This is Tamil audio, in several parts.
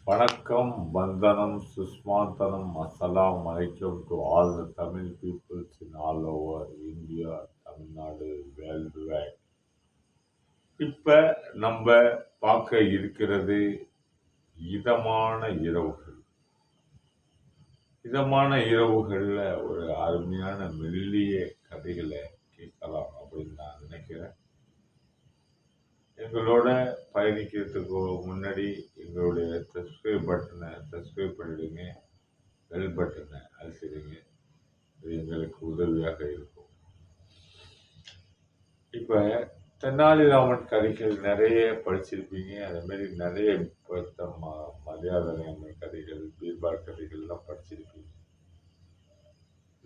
வணக்கம், வந்தனம், சுஸ்மாந்தனம், அஸ்ஸலாம் அலைக்கும் to all the Tamil peoples in all over India, Tamil Nadu, world white. இப்ப நம்ம பார்க்க இருக்கிறது இதமான இரவுகள். இதமான இரவுகள்ல ஒரு அருமையான மெல்லிய கதைகளை கேட்கலாம் அப்படின்னு நான் நினைக்கிறேன். எங்களோட பயணிக்கிறதுக்கு முன்னாடி எங்களுடைய சப்ஸ்கிரைப் பண்ணிடுங்க, பெல் பட்டனை அழுத்திடுங்க. இது எங்களுக்கு உதவியாக இருக்கும். இப்ப தெனாலிராமன் கதைகள் நிறைய படிச்சிருப்பீங்க. அதே மாதிரி நிறைய மரியாதை கதைகள், பீர்பால் கதைகள்லாம் படிச்சிருப்பீங்க.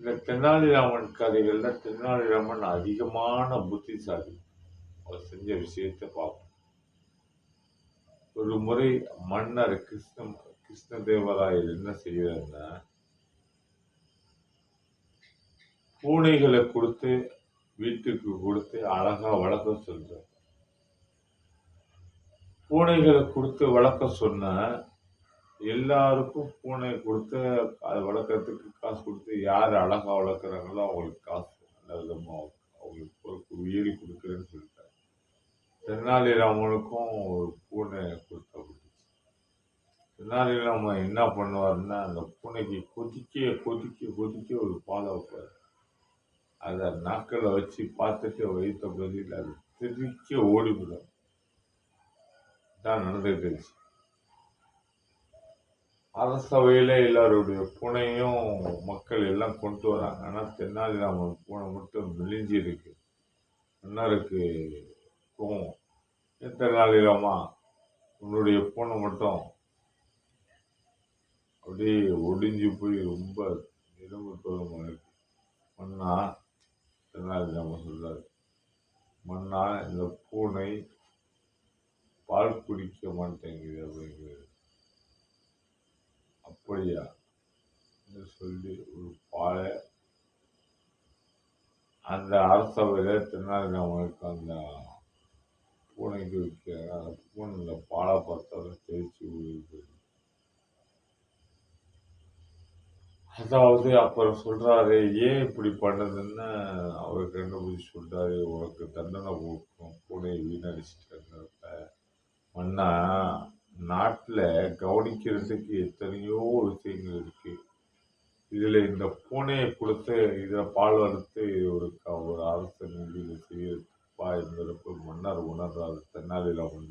இந்த தெனாலிராமன் கதைகள்ல தெனாலிராமன் அதிகமான புத்திசாலி. அவர் செஞ்ச விஷயத்தை பார்ப்போம். ஒரு முறை மன்னர் கிருஷ்ணதேவராயர் என்ன செய்யறாருன்னா, பூனைகளை கொடுத்து வீட்டுக்கு கொடுத்து அழகா வளர்க்க சொல்றார். பூனைகளை கொடுத்து வளர்க்க சொன்ன எல்லாருக்கும் பூனை கொடுத்து அது வளர்க்கறதுக்கு காசு கொடுத்து யார் அழகா வளர்க்குறாங்களோ அவங்களுக்கு காசு நல்ல விதமா அவங்களுக்கு ஒரு உயிரி கொடுக்குறேன்னு சொல்லிட்டார். தெனாலிராமனுக்கும் ஒரு பூனை கொடுத்த தெனாலிராமன் என்ன பண்ணுவாருன்னா, அந்த பூனைக்கு கொதிக்க ஒரு பாலை வைப்பார். அதை நாக்கில் வச்சு பார்த்துட்டு வைத்த பதில் அது திருக்க ஓடிவிடும். தான் நடந்துட்டு இருந்துச்சு. அரசவையில எல்லாருடைய பூனையும் மக்கள் எல்லாம் கொண்டு வராங்க. ஆனால் தெனாலிராமன் பூனை மட்டும் மெலிஞ்சி இருக்கு. மன்னருக்கு கோவம். தெனாலிராமா, உன்னுடைய பூனை மட்டும் அப்படியே ஒடிஞ்சு போய் ரொம்ப எலும்பு தோலுமா இருக்கு. மன்னா, தெனாலிராமன் சொல்றாரு, மன்னா, இந்த பூனை பால் குடிக்க மாட்டேங்குது அப்படிங்கிறது. அப்படியா சொல்லி ஒரு பாலை அந்த அரசவையில தெனாலிராமனுக்கு அந்த பூனைக்கு வைக்கிறாங்க. அந்த பூனையில பாலை பார்த்தாலும் தெரிச்சு விழுது. அதாவது அப்புறம் சொல்றாரு, ஏன் இப்படி பண்ணதுன்னு அவர் கண்டுபிடிச்சு சொல்றாரு, உனக்கு தண்டனை கொடுக்கும், பூனையை வீணடிச்சிட்டு. மன்னா, நாட்டுல கவனிக்கிறதுக்கு எத்தனையோ விஷயங்கள் இருக்கு. இதுல இந்த பூனையை கொடுத்து இதுல பால் வளர்த்து ஒரு அரசு நிதியில செய்யப்பா என்பதற்கு மன்னர் உணர்றாரு. தெனாலிராமன்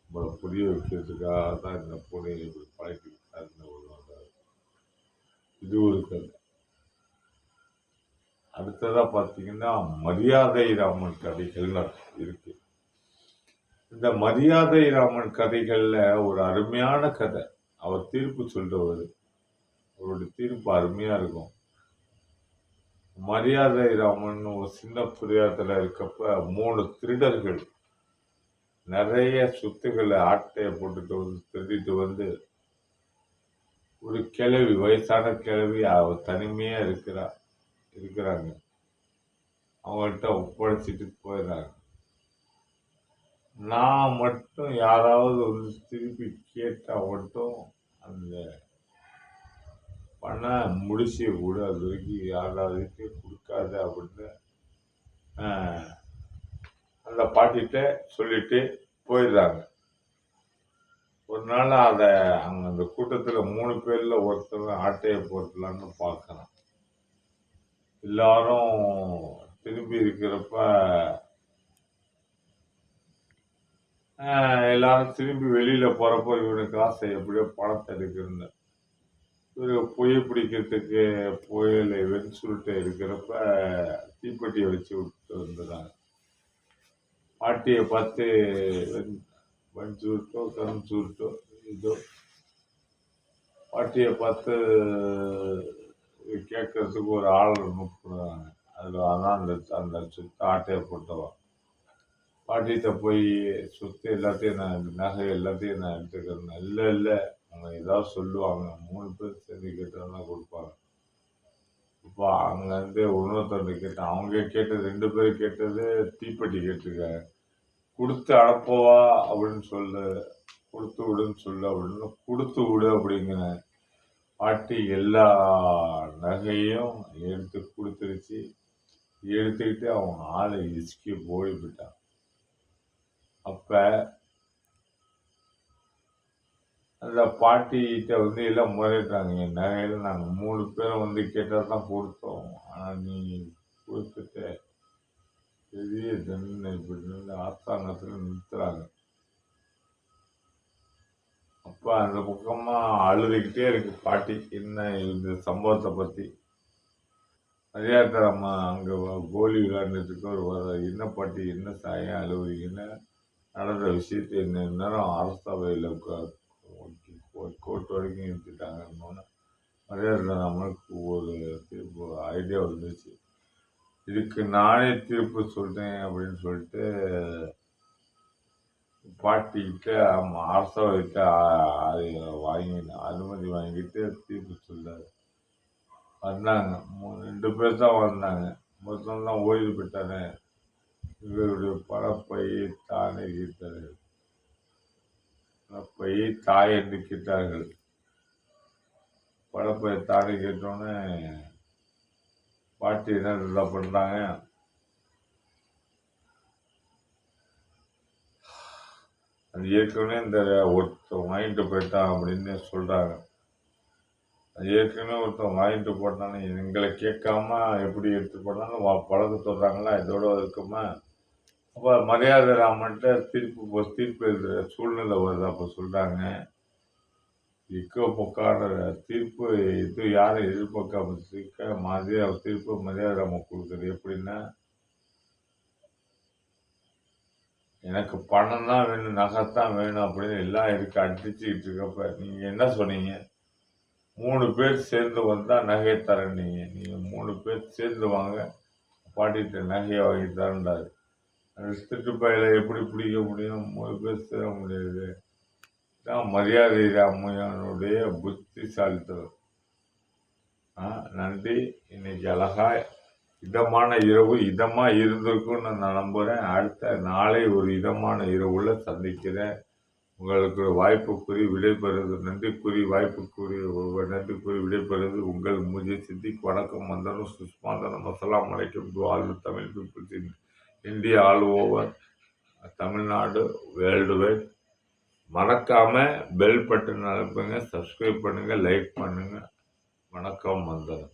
நம்மளை புரிய வைக்கிறதுக்காக தான் இந்த பூனையை இப்படி பழக்கிட்டாருன்னு உணர்றாரு. இது ஒரு கதை. அடுத்ததா பார்த்தீங்கன்னா, மரியாதை ராமன் கதைகள் இருக்கு. இந்த மரியாதை ராமன் கதைகள்ல ஒரு அருமையான கதை. அவர் தீர்ப்பு சொல்றவர். அவருடைய தீர்ப்பு அருமையா இருக்கும். மரியாதை ராமன் ஒரு சின்ன பிரியாத்துல இருக்கப்ப 3 திருடர்கள் நிறைய சொத்துக்களை ஆட்டையை போட்டுட்டு வந்து திருடிட்டு வந்து ஒரு கிழவி, வயசான கிழவி, அவ தனிமையா இருக்கிறாங்க. அவங்கள்ட்ட ஒப்படைச்சிட்டு போயிடுறாங்க. நான் மட்டும் யாராவது வந்து திருப்பி கேட்டா மட்டும் அந்த பணம் முடிச்சு கூட அது வரைக்கும் யாராவது கொடுக்காத அப்படின்னு அந்த பாட்டிகிட்ட சொல்லிட்டு போயிடுறாங்க. ஒரு நாள் அதை அந்த கூட்டத்துல 3 பேர்ல ஒருத்தவங்க ஆட்டையை போட்டலான்னு பார்க்கறான். எல்லாரும் திரும்பி இருக்கிறப்ப எல்லாரும் திரும்பி வெளியில போறப்போ இவனுக்கு ஆசை எப்படியோ பணத்தை எடுக்கணும்னு. இவரு பொய் பிடிக்கிறதுக்கு புயல் வெண்சுருட்டை இருக்கிறப்ப தீப்பெட்டியை வச்சு விட்டு வந்துடுறாங்க. பாட்டியை பார்த்து வெண்சுருட்டோ கருஞ்சுருட்டோ இதோ பாட்டியை பார்த்து கேட்கறதுக்கு ஒரு ஆள் அனுப்புறாங்க. அதில் அதான் அந்த சொத்து ஆட்டையை போட்டவன். பாட்டிகிட்ட போய் சொத்து எல்லாத்தையும் நகை எல்லாத்தையும் நான் எடுத்துக்கிறேன். இல்லை அவங்க ஏதாவது சொல்லுவாங்க. 3 பேர் சேர்ந்து கேட்டதுன்னா கொடுப்பாங்க. இப்போ அங்கேருந்து இன்னொருத்தவங்க கேட்டேன். அவங்க கேட்டது 2 பேர் கேட்டது தீப்பெட்டி கேட்டிருக்காங்க. கொடுத்து அனுப்பவா அப்படின்னு கொடுத்து விடுன்னு சொல்லு அப்படின்னு கொடுத்து விடு அப்படிங்கிறேன். பாட்டி எல்லா நகையும் எடுத்து கொடுத்துருச்சு. எடுத்துக்கிட்டு அவங்க ஆளை இசுக்கி போய் போயிட்டான். அப்ப அந்த பாட்டிகிட்ட வந்து எல்லாம் முறையிட்டாங்க. என் நகையில நாங்கள் 3 பேரும் வந்து கேட்டால் தான் கொடுத்தோம். ஆனால் நீ கொடுத்துட்ட பெரிய தண்டனை இப்படி அரசாங்கத்தில் நிறுத்துறாங்க. அப்ப அந்த பக்கமா அழுதுகிட்டே இருக்கு பாட்டி. என்ன இந்த சம்பவத்தை பத்தி மரியாதை அம்மா அங்க கோலி விளையாண்டுட்டு ஒரு என்ன பாட்டி என்ன சாயம் அழுவுறீங்கன்னு நடந்த விஷயத்தை என்ன நேரம் அரசவையில் கோர்ட் வரைக்கும் எடுத்துட்டாங்கன்னு மரியாதை நம்மளுக்கு ஒரு தீர்ப்பு ஐடியா வந்துச்சு. இதுக்கு நானே தீர்ப்பு சொல்றேன் அப்படின்னு சொல்லிட்டு பாட்டிக்கிட்ட அரசவைகிட்ட அனுமதி வாங்கிட்டு தீர்ப்பு சொல்றாரு. வந்தாங்க 2 பேர் தான் வந்தாங்க. மொத்தம் தான் ஓய்வு பெற்றானே இவருடைய பணப்பையை தானே கேட்டார்கள். பணப்பையை தாய் என்று கேட்டார்கள். பணப்பையை தானே கேட்டோன்னே பாட்டி என்ன பண்றாங்க, அது ஏற்கனவே இந்த ஒருத்தன் வாங்கிட்டு போயிட்டான் அப்படின்னு சொல்றாங்க. அது ஏற்கனவே ஒருத்தன் வாங்கிட்டு போட்டான்னு எங்களை கேட்காம எப்படி எடுத்து போட்டாலும் பழக்க சொல்றாங்களா, இதோட இருக்குமா. அப்போ மரியாதை ராமன்ட்ட தீர்ப்பு எழுதுற சூழ்நிலை வருது. அப்போ சொல்றாங்க, பொக்கான தீர்ப்பு இது யாரும் எதிர்பார்க்காம தீர்ப்பு மரியாதை ராம கொடுக்குறது எப்படின்னா, எனக்கு பணம் தான் வேணும், நகைத்தான் வேணும் அப்படின்னு எல்லாம் இருக்கு அடிச்சுக்கிட்டு இருக்கப்ப நீங்க என்ன சொன்னீங்க, 3 பேர் சேர்ந்து வந்தா நகையை தரேன். நீங்க 3 பேர் சேர்ந்து வாங்க, பாட்டிகிட்ட நகையை வாங்கி தரண்டாரு. அந்த திட்டுப்பையில எப்படி பிடிக்க முடியும், 3 பேர் சேர முடியாது. தான் மரியாதை ராமையனுடைய புத்திசாலித்தனம். நன்றி. இன்னைக்கு அழகா இதமான இரவு இதமா இருந்திருக்கும்னு நான் நம்புறேன். அடுத்த நாளை ஒரு இதமான இரவுல சந்திக்கிறேன். உங்களுக்கு வாய்ப்பு கூறி விடைபெறுவது நன்றி கூறி வாய்ப்பு கூறி நன்றி கூறி விடைபெறுவது உங்கள் முஜே சித்திக். வணக்கம். வந்தனும் சுஷ்மாந்தனம். அஸ்ஸலாமு அலைக்கும் to all Tamil peoples in India, all over Tamil Nadu, world wide. மறக்காம பெல் பட்டன் அனுப்புங்க, சப்ஸ்கிரைப் பண்ணுங்க, லைக் பண்ணுங்க. வணக்கம். வந்தனம்.